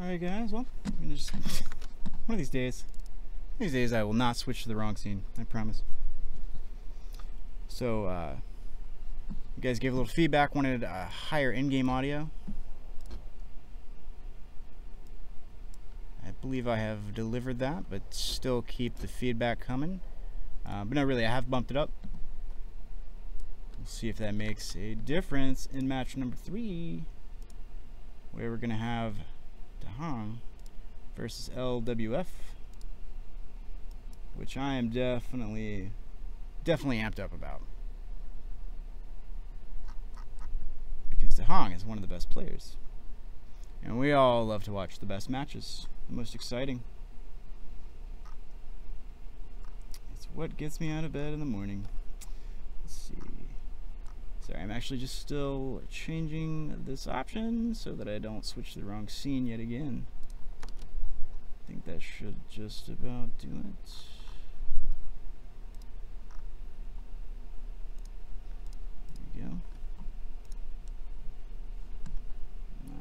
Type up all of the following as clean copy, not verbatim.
Alright guys, well, I'm gonna just one of these days I will not switch to the wrong scene, I promise. So you guys gave a little feedback, wanted higher in-game audio. I believe I have delivered that, but still keep the feedback coming. But no, really, I have bumped it up. We'll see if that makes a difference in match number 3, where we're gonna have DaHang versus LWF, which I am definitely amped up about, because DaHang is one of the best players, and we all love to watch the best matches, the most exciting. It's what gets me out of bed in the morning. Let's see. Sorry, I'm actually just still changing this option so that I don't switch to the wrong scene yet again. I think that should just about do it. There we go. Now.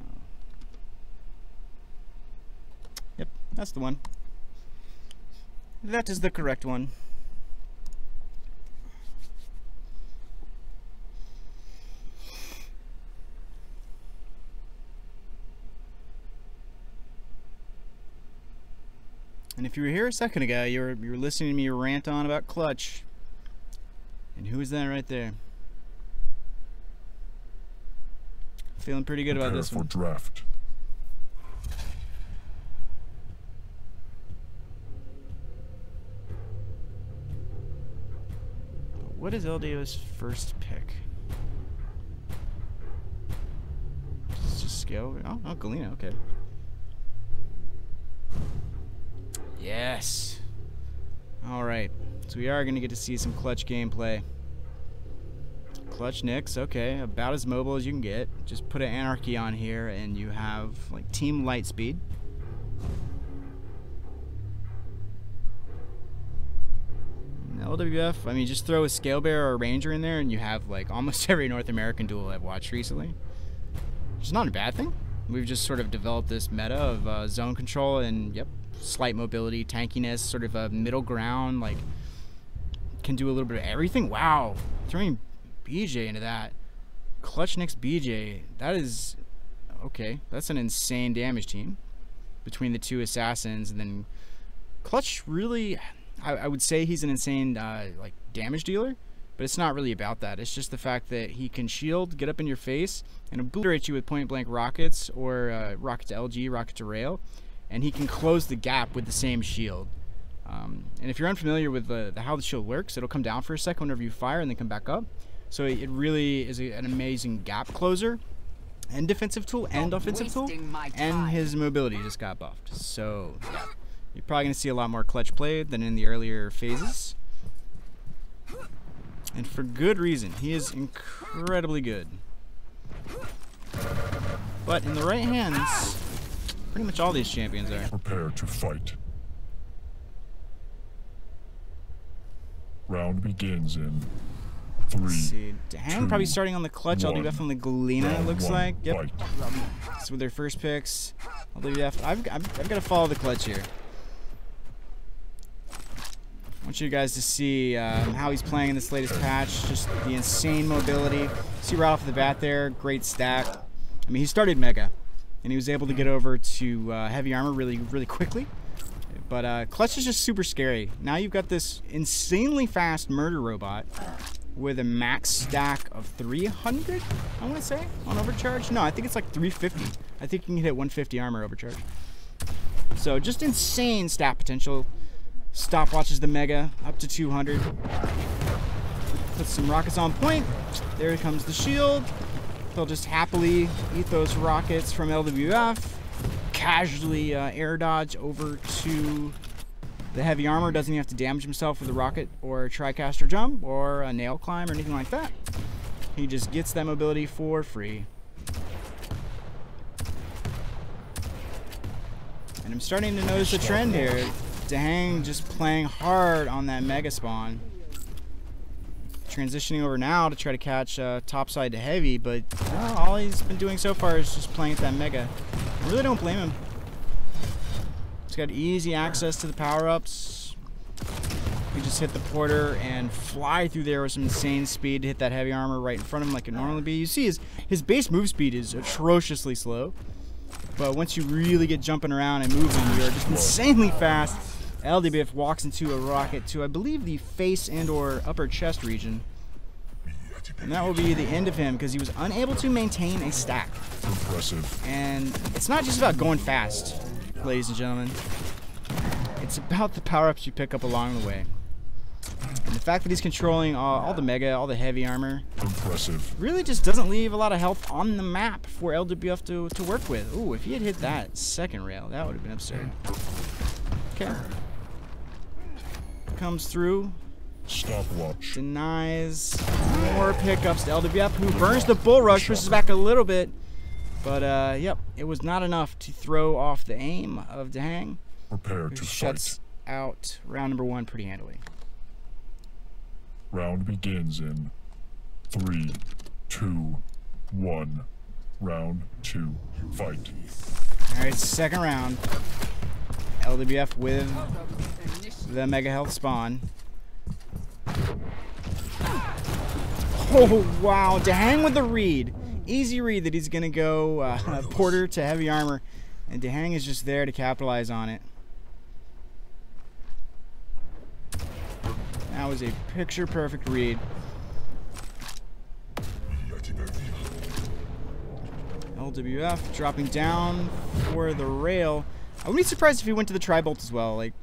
Yep, that's the one. That is the correct one. And if you were here a second ago, you were listening to me rant on about clutch. And who is that right there? Feeling pretty good about this one. Prepare for draft. What is LDO's first pick? It's just scale. Oh, Galena, okay. Yes. Alright. So we are going to get to see some clutch gameplay. Clutch Nicks, okay. About as mobile as you can get. Just put an Anarchy on here and you have like Team Lightspeed. LWF, I mean, just throw a Scale Bear or a Ranger in there and you have like almost every North American duel I've watched recently. Which is not a bad thing. We've just sort of developed this meta of zone control and, yep, slight mobility, tankiness, sort of a middle ground, like, can do a little bit of everything. Wow, throwing BJ into that. Clutch Nicks BJ, that is, okay, that's an insane damage team between the two assassins. And then Clutch really, I would say he's an insane, like, damage dealer, but it's not really about that. It's just the fact that he can shield, get up in your face, and obliterate you with point-blank rockets, or rocket to LG, rocket to rail, and he can close the gap with the same shield. And if you're unfamiliar with how the shield works, it'll come down for a second whenever you fire and then come back up. So it really is an amazing gap closer, and defensive tool, and offensive tool, and his mobility just got buffed. So yeah, you're probably going to see a lot more clutch play than in the earlier phases. And for good reason. He is incredibly good. But in the right hands, pretty much all these champions are. Prepare to fight. Round begins in 3. Let's see. DaHang probably starting on the clutch. LWF on the Galena, it looks like. Yep. So with their first picks. LWF. I've got to follow the clutch here. I want you guys to see how he's playing in this latest patch. Just the insane mobility. See right off the bat there, great stack. I mean, he started Mega, and he was able to get over to heavy armor really quickly. But Clutch is just super scary. Now you've got this insanely fast murder robot with a max stack of 300, I want to say, on overcharge. No, I think it's like 350. I think you can hit 150 armor overcharge. So just insane stat potential. Stopwatches the Mega up to 200. Put some rockets on point. There comes the shield. They'll just happily eat those rockets from LWF. Casually air dodge over to the heavy armor. Doesn't even have to damage himself with a rocket or a TriCaster jump or a nail climb or anything like that. He just gets that mobility for free. And I'm starting to notice a trend here. DaHang just playing hard on that Mega spawn. Transitioning over now to try to catch topside to heavy, but all he's been doing so far is just playing at that Mega. I really don't blame him. got easy access to the power-ups. You just hit the porter and fly through there with some insane speed to hit that heavy armor right in front of him like it normally be. You see his base move speed is atrociously slow. But once you really get jumping around and moving, you're just insanely fast. LDBF walks into a rocket to, I believe, the face and or upper chest region. And that will be the end of him because he was unable to maintain a stack. Impressive. And it's not just about going fast, ladies and gentlemen. It's about the power-ups you pick up along the way. And the fact that he's controlling all the mega, all the heavy armor, impressive, really just doesn't leave a lot of health on the map for LWF to work with. Ooh, if he had hit that second rail, that would have been absurd. Okay. Comes through. Stopwatch. Denies. More pickups to LWF, who burns the bull rush, pushes back a little bit. But, yep, it was not enough to throw off the aim of DaHang. Prepare to shuts fight. Out round number 1 pretty handily. Round begins in 3, 2, 1. Round 2. Fight. Alright, second round. LWF with the mega health spawn. Oh, wow. DaHang with the read. Easy read that he's going to go porter to heavy armor. And DaHang is just there to capitalize on it. That was a picture-perfect read. LWF dropping down for the rail. I wouldn't be surprised if he went to the tri-bolt as well. Like,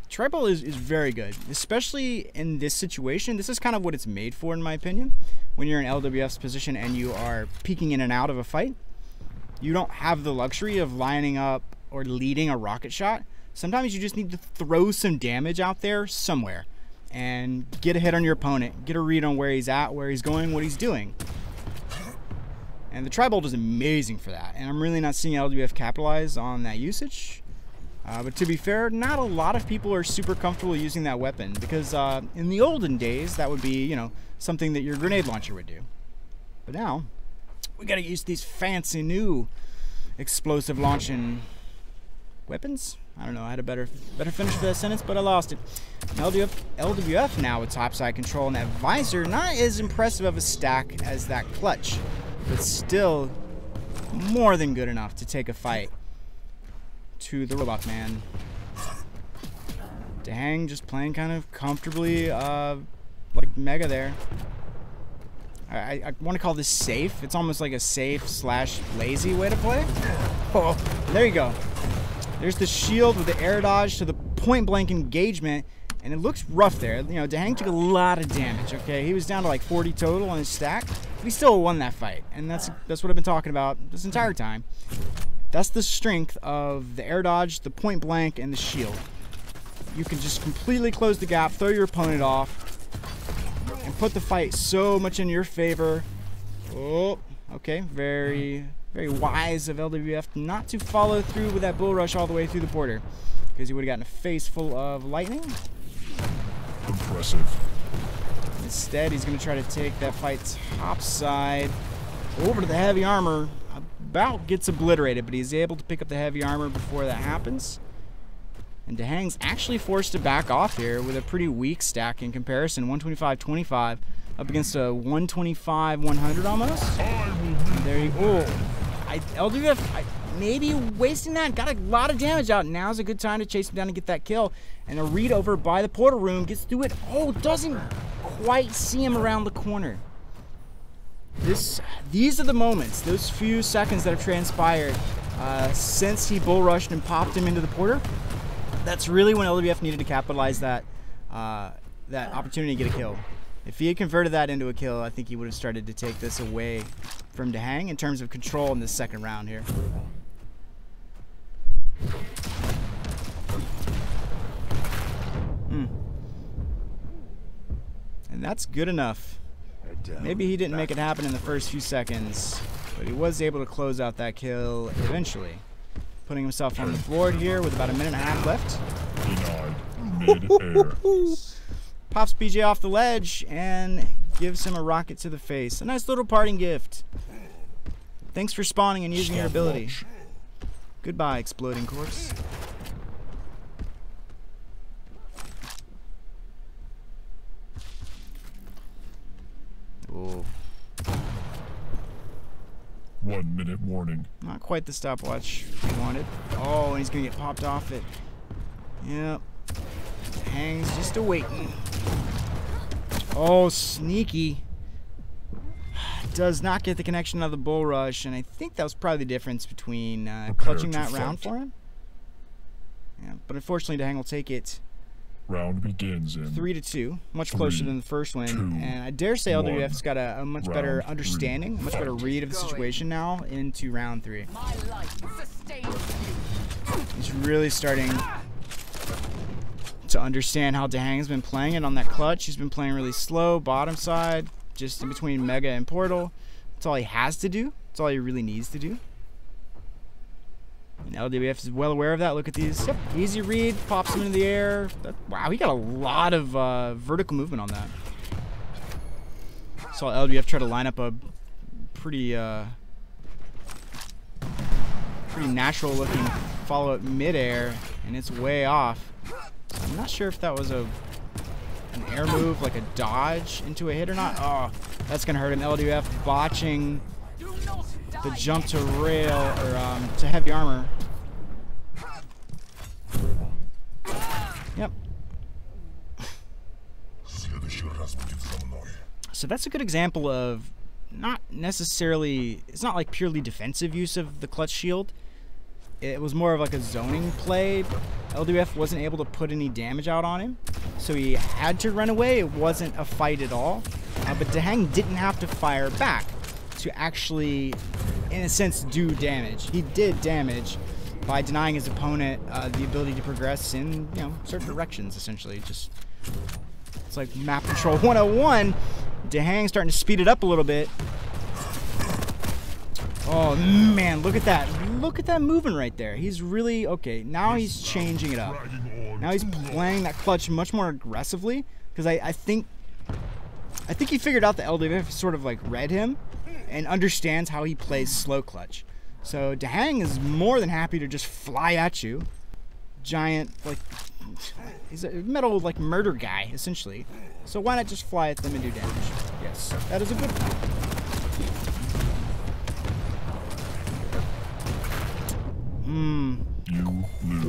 tri-bolt is very good, especially in this situation. This is kind of what it's made for, in my opinion. When you're in LWF's position and you are peeking in and out of a fight, you don't have the luxury of lining up or leading a rocket shot. Sometimes you just need to throw some damage out there somewhere and get a hit on your opponent, get a read on where he's at, where he's going, what he's doing. And the tri-bolt is amazing for that, and I'm really not seeing LWF capitalize on that usage. But to be fair, not a lot of people are super comfortable using that weapon because in the olden days, that would be, you know, something that your grenade launcher would do. But now, we gotta use these fancy new explosive launching weapons. I don't know, I had a better finish for that sentence, but I lost it. LWF now with topside control, and that visor, not as impressive of a stack as that clutch, but still more than good enough to take a fight to the robot man. DaHang just playing kind of comfortably, like mega there. I want to call this safe. It's almost like a safe / lazy way to play. Oh, there you go. There's the shield with the air dodge to the point blank engagement, and it looks rough there. You know, DaHang took a lot of damage. Okay, he was down to like 40 total on his stack, but he still won that fight, and that's what I've been talking about this entire time. That's the strength of the air dodge, the point blank, and the shield. You can just completely close the gap, throw your opponent off, and put the fight so much in your favor. Oh, okay, very wise of LWF not to follow through with that bull rush all the way through the porter, because he would have gotten a face full of lightning. Impressive. Instead, he's going to try to take that fight topside over to the heavy armor. About gets obliterated, but he's able to pick up the heavy armor before that happens. And DaHang's actually forced to back off here with a pretty weak stack in comparison. 125-25 up against a 125-100 almost. There you go. LWF maybe wasting that. Got a lot of damage out. Now's a good time to chase him down and get that kill. And a read over by the portal room gets through it. Oh, doesn't quite see him around the corner. These are the moments, those few seconds that have transpired since he bull rushed and popped him into the porter. That's really when LWF needed to capitalize that opportunity to get a kill. If he had converted that into a kill, I think he would have started to take this away from DaHang in terms of control in this second round here. And that's good enough. Maybe he didn't make it happen in the first few seconds, but he was able to close out that kill eventually. Putting himself on the board here with about a minute and a half left. Mid-air. Pops BJ off the ledge and gives him a rocket to the face. A nice little parting gift. Thanks for spawning and using your ability. Goodbye, exploding corpse. Ooh. 1 minute warning. Not quite the stopwatch we wanted. Oh, and he's gonna get popped off it. Yep. Hangs just awaiting. Oh, sneaky. Does not get the connection of the bull rush, and I think that was probably the difference between clutching that round for him. Yeah, but unfortunately, DaHang will take it. Round begins in 3-2, much closer than the first win, and I dare say LWF's got a much better understanding, a much better read of the situation now into round 3. He's really starting to understand how DaHang's been playing it on that clutch. He's been playing really slow, bottom side, just in between Mega and Portal. That's all he has to do. That's all he really needs to do. And LWF is well aware of that. Look at these. Yep, easy read, pops him into the air. Wow, he got a lot of vertical movement on that. Saw LWF try to line up a pretty natural looking follow-up mid-air, and it's way off. So I'm not sure if that was an air move, like a dodge into a hit or not. Oh, that's gonna hurt him. LWF botching the jump to rail, or to heavy armor. Yep. So that's a good example of not necessarily, it's not like purely defensive use of the clutch shield. It was more of like a zoning play. LWF wasn't able to put any damage out on him, so he had to run away. It wasn't a fight at all. But DaHang didn't have to fire back to actually, in a sense, do damage. He did damage by denying his opponent the ability to progress in, you know, certain directions, essentially. Just, it's like map control 101. DaHang starting to speed it up a little bit. Oh man, look at that. Look at that movement right there. He's really, okay, now he's changing it up. Now he's playing that clutch much more aggressively, because I think he figured out that LWF sort of like read him and understands how he plays slow clutch. So DaHang is more than happy to just fly at you. Giant, like, he's a metal, like, murder guy, essentially. So why not just fly at them and do damage? Yes, that is a good point.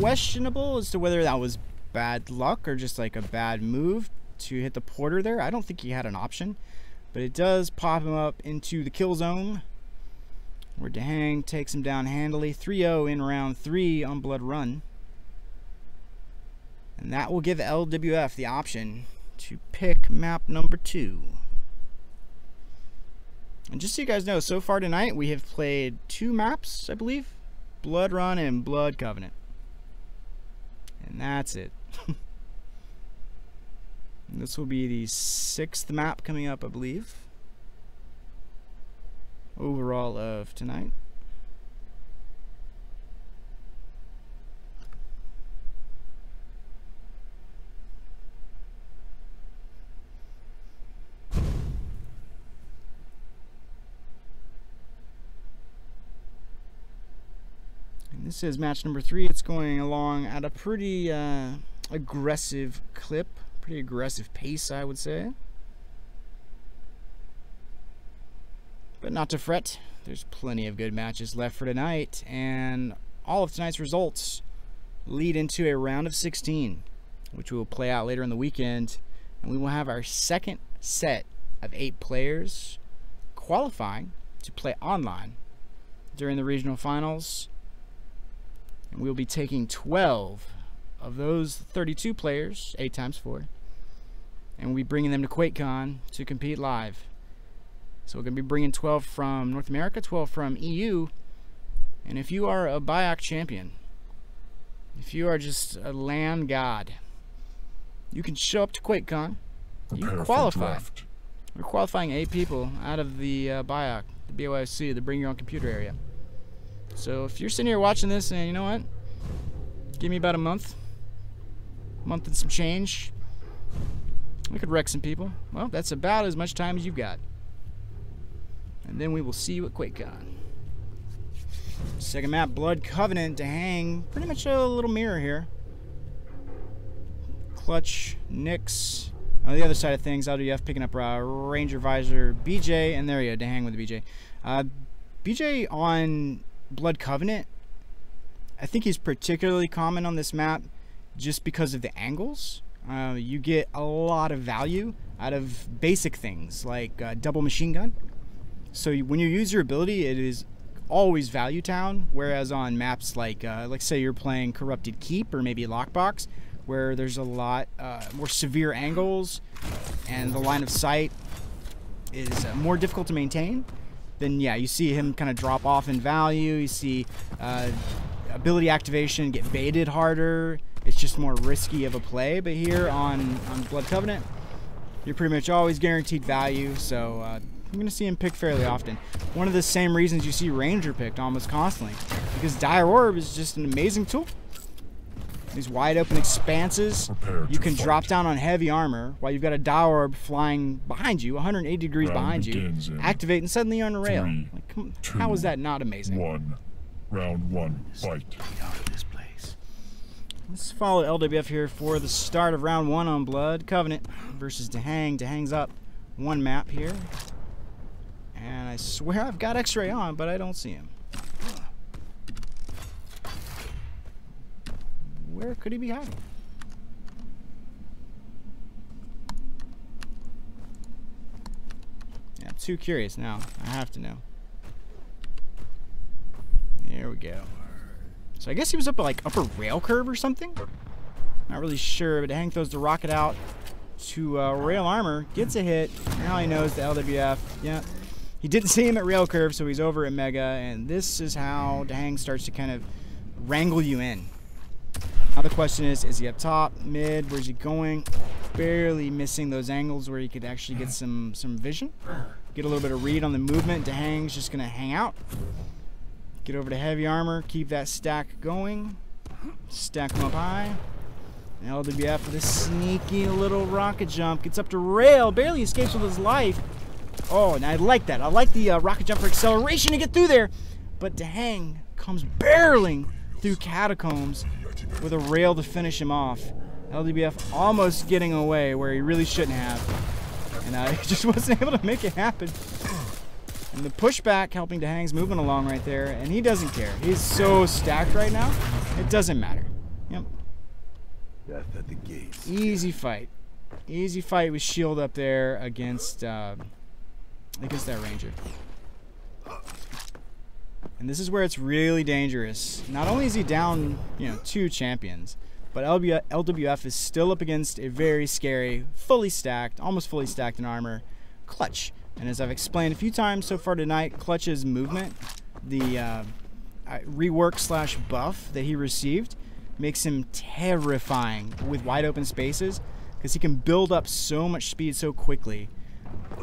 Questionable as to whether that was bad luck or just like a bad move to hit the porter there. I don't think he had an option, but it does pop him up into the kill zone, where DaHang takes him down handily. 3-0 in round 3 on Blood Run. And that will give LWF the option to pick map number 2. And just so you guys know, so far tonight we have played 2 maps, I believe. Blood Run and Blood Covenant. And that's it. And this will be the 6th map coming up, I believe, overall of tonight. This is match number 3. It's going along at a pretty aggressive clip, pretty aggressive pace, I would say. But not to fret. There's plenty of good matches left for tonight, and all of tonight's results lead into a round of 16, which we will play out later in the weekend, and we will have our second set of 8 players qualifying to play online during the regional finals. And we'll be taking 12 of those 32 players, 8 times 4, and we'll be bringing them to QuakeCon to compete live. So we're going to be bringing 12 from North America, 12 from EU, and if you are a BIAC champion, if you are just a land god, you can show up to QuakeCon. You can qualify. We're qualifying 8 people out of the BIAC, the BYOC, the Bring Your Own Computer area. So if you're sitting here watching this and you know what, give me about a month and some change, we could wreck some people. Well, that's about as much time as you've got. And then we will see you at QuakeCon. Second map, Blood Covenant. DaHang, pretty much a little mirror here. Clutch, Nyx, On the other side of things, LWF picking up Ranger Visor BJ, and there you go, DaHang with the BJ. BJ on Blood Covenant, I think he's particularly common on this map just because of the angles. You get a lot of value out of basic things like double machine gun. So when you use your ability, it is always value town, whereas on maps like say you're playing Corrupted Keep or maybe Lockbox, where there's a lot more severe angles and the line of sight is more difficult to maintain, then yeah, you see him kind of drop off in value. You see ability activation get baited harder. It's just more risky of a play. But here on Blood Covenant, you're pretty much always guaranteed value, so I'm going to see him picked fairly often. One of the same reasons you see Ranger picked almost constantly, because Dire Orb is just an amazing tool. These wide open expanses, you can drop down on heavy armor while you've got a Dire Orb flying behind you, 180 degrees behind you, activate, and suddenly you're on a rail. Like, how is that not amazing? Round one, fight. Let's follow LWF here for the start of round one on Blood Covenant versus DaHang. DaHang's up one map here. And I swear I've got X-ray on, but I don't see him. Where could he be hiding? Yeah, I'm too curious now. I have to know. There we go. So I guess he was up at like upper rail curve or something. Not really sure, but DaHang throws the rocket out to rail armor, gets a hit. Now he knows the LWF. Yeah, he didn't see him at rail curve, so he's over at Mega, and this is how DaHang starts to kind of wrangle you in. Now the question is he up top, mid, where's he going? Barely missing those angles where he could actually get some vision. Get a little bit of read on the movement. DaHang's just gonna hang out. Get over to heavy armor, keep that stack going. Stack them up high. And LWF with a sneaky little rocket jump. Gets up to rail, barely escapes with his life. Oh, and I like that. I like the rocket jump for acceleration to get through there. But DaHang comes barreling through catacombs with a rail to finish him off. LWF almost getting away where he really shouldn't have. And he just wasn't able to make it happen. And the pushback helping DaHang's moving along right there, and he doesn't care. He's so stacked right now, it doesn't matter. Yep. Death at the gates. Easy fight. Easy fight with shield up there against that Ranger. And this is where it's really dangerous. Not only is he down, 2 champions, but LWF is still up against a very scary, fully stacked, almost fully stacked in armor, Clutch. And as I've explained a few times so far tonight, Clutch's movement, the rework / buff that he received, makes him terrifying with wide open spaces, because he can build up so much speed so quickly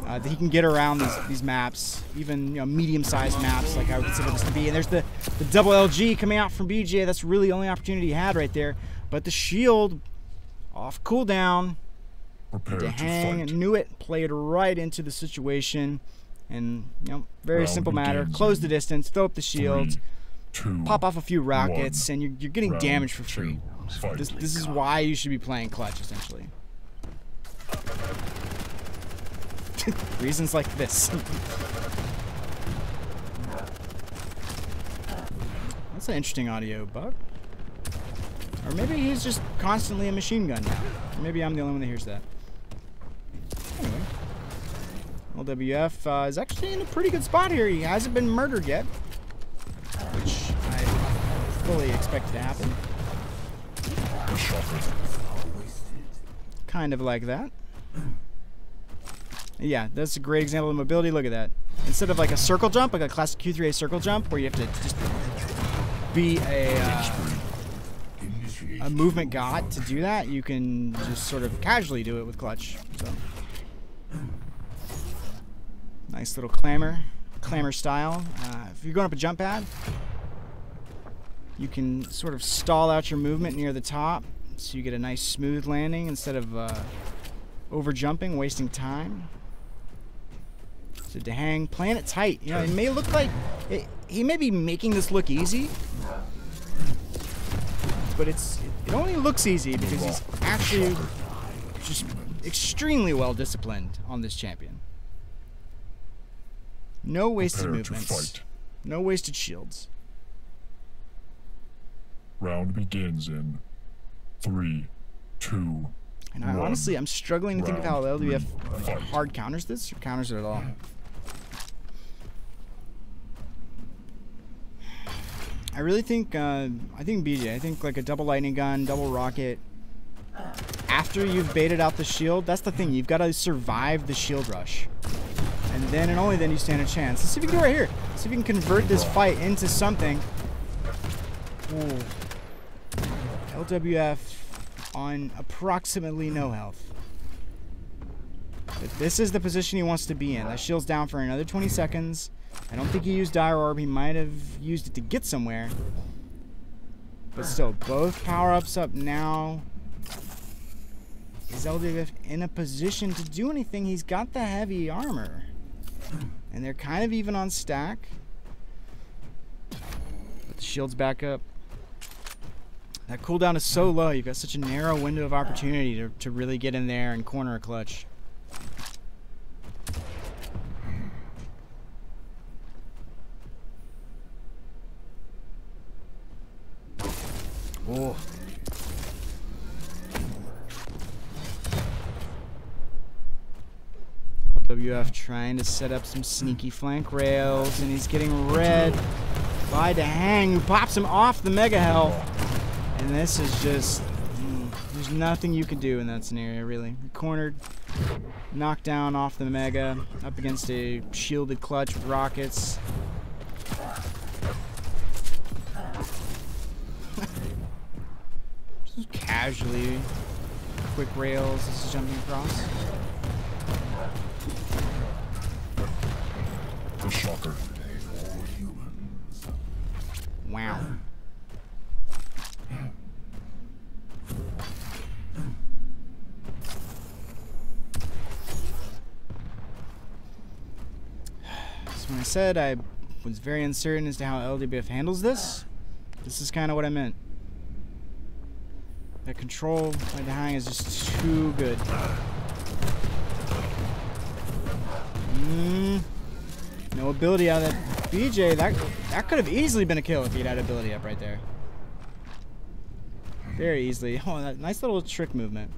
that he can get around these maps, even medium-sized maps like I would consider this to be. And there's the double LG coming out from BJ. That's really the only opportunity he had right there. But the shield off cooldown. DaHang knew it, played right into the situation, and very simple matter. Close the distance, throw up the shields, pop off a few rockets, and you're getting damage for free. This is why you should be playing Clutch, essentially. Reasons like this. That's an interesting audio bug. Or maybe he's just constantly a machine gun now. Or maybe I'm the only one that hears that. Anyway, LWF is actually in a pretty good spot here. He hasn't been murdered yet, which I fully expect to happen. Kind of like that. Yeah, that's a great example of mobility. Look at that. Instead of like a circle jump, like a classic Q3A circle jump, where you have to just be a movement god to do that, you can just sort of casually do it with Clutch. So nice little clamor style. If you're going up a jump pad, you can sort of stall out your movement near the top, so you get a nice smooth landing instead of over jumping, wasting time. So DaHang playing it tight. It may look like he may be making this look easy, but it only looks easy because he's actually just extremely well disciplined on this champion. No wasted Prepare to movements. fight. No wasted shields. Round begins in 3, 2, And I honestly, I'm struggling to think of how Round LWF three, fight. hard counters this, or counters it at all. I really think, I think BJ, I think like a double lightning gun, double rocket. After you've baited out the shield, that's the thing, you've got to survive the shield rush. And then and only then you stand a chance. Let's see if we can do it right here. See if we can convert this fight into something. Ooh. LWF on approximately no health. But this is the position he wants to be in. That shield's down for another 20 seconds. I don't think he used Dire Orb. He might have used it to get somewhere. But still, both power-ups up now. Is LWF in a position to do anything? He's got the heavy armor. And they're kind of even on stack. But the shield's back up. That cooldown is so low. You've got such a narrow window of opportunity to really get in there and corner a clutch. Oh. WF trying to set up some sneaky flank rails, and he's getting read by DaHang, who pops him off the mega health. And this is just, there's nothing you can do in that scenario, really. Cornered, knocked down off the mega, up against a shielded clutch with rockets. Just casually, quick rails, this is jumping across. The shocker. Wow. So when I said I was very uncertain as to how LWF handles this, this is kind of what I meant. That control by DaHang is just too good. No ability out of that BJ. That could have easily been a kill if he'd had ability up right there. Very easily. Oh, that nice little trick movement.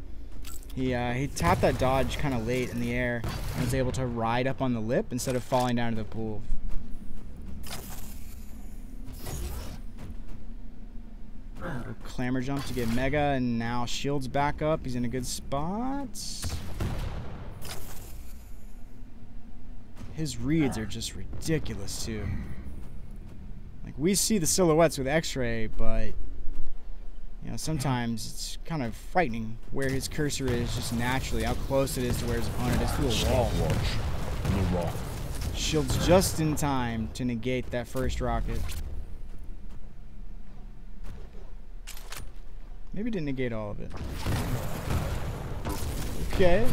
He tapped that dodge kind of late in the air and was able to ride up on the lip instead of falling down to the pool. Clamor jump to get mega, and now shield's back up. He's in a good spot. His reads are just ridiculous too. Like, we see the silhouettes with X-ray, but you know, sometimes it's kind of frightening where his cursor is just naturally, how close it is to where his opponent is to a wall. The rock. Shield's just in time to negate that first rocket. Maybe didn't negate all of it. Okay.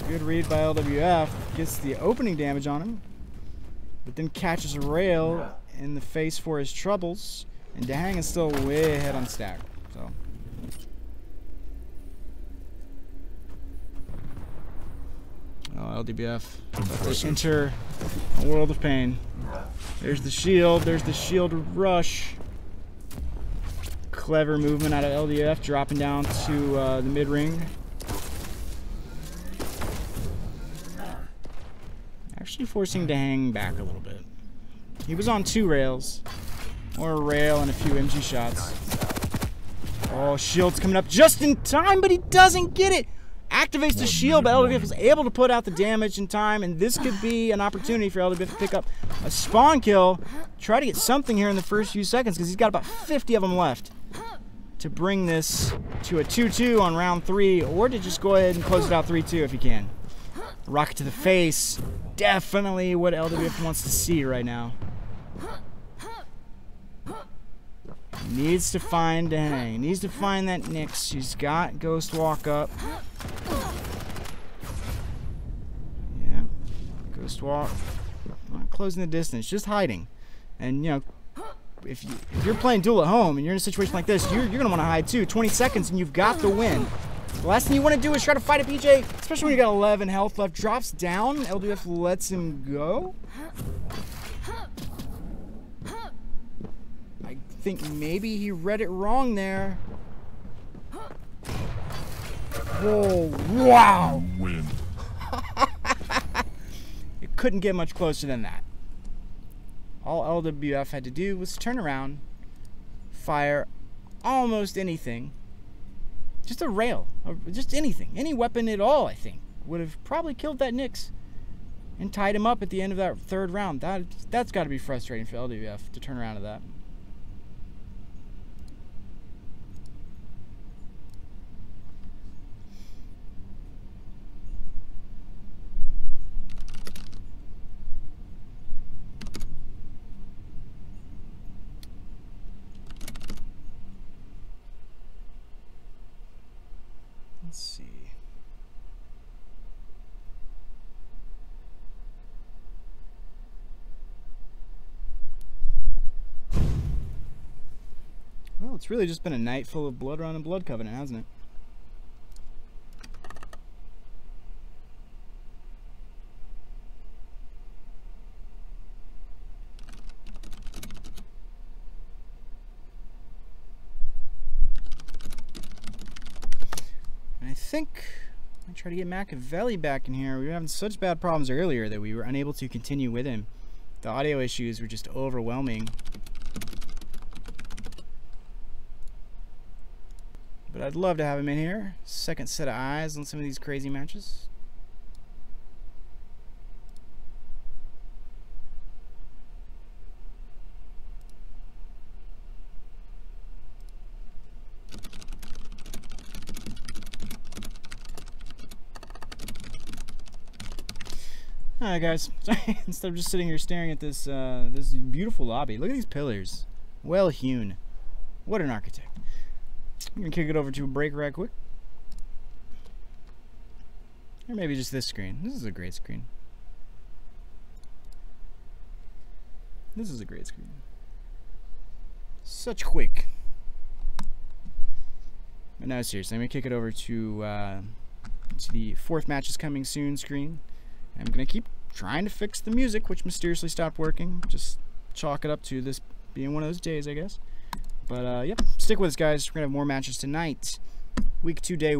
Good read by LWF. Gets the opening damage on him, but then catches a rail in the face for his troubles. And DaHang is still way ahead on stack. So. Oh, LWF about to enter a world of pain. There's the shield. There's the shield rush. Clever movement out of LWF, dropping down to the mid ring. Actually forcing DaHang back a little bit. He was on 2 rails. Or a rail and a few MG shots. Oh, shield's coming up just in time, but he doesn't get it. Activates the shield, but LWF was able to put out the damage in time, and this could be an opportunity for LWF to pick up a spawn kill. Try to get something here in the first few seconds, because he's got about 50 of them left to bring this to a 2-2 on round 3, or to just go ahead and close it out 3-2 if he can. Rocket to the face. Definitely what LWF wants to see right now. Needs to find DaHang. Needs to find that Nyx. She's got Ghost Walk up. Yeah. Ghost Walk. Not closing the distance. Just hiding. And, you know, if you're playing duel at home and you're in a situation like this, you're going to want to hide too. 20 seconds and you've got the win. The last thing you want to do is try to fight a PJ, especially when you got 11 health left. Drops down. LDF lets him go. I think maybe he read it wrong there. Whoa, wow. Win. It couldn't get much closer than that. All LWF had to do was turn around, fire almost anything. Just a rail, just anything. Any weapon at all, I think, would have probably killed that Nyx and tied him up at the end of that third round. That's got to be frustrating for LWF to turn around to that. Let's see. Well, it's really just been a night full of Blood Run and Blood Covenant, hasn't it? I think I try to get Machiavelli back in here. We were having such bad problems earlier that we were unable to continue with him. The audio issues were just overwhelming. But I'd love to have him in here. Second set of eyes on some of these crazy matches. Alright guys, instead of just sitting here staring at this this beautiful lobby, look at these pillars. Well hewn. What an architect. I'm gonna kick it over to a break right quick. Or maybe just this screen. This is a great screen. This is a great screen. Such Quake. But no, seriously, I'm gonna kick it over to the fourth match is coming soon screen. I'm gonna keep trying to fix the music, which mysteriously stopped working. Just chalk it up to this being one of those days, I guess. But yep, stick with us, guys. We're gonna have more matches tonight. Week 2, day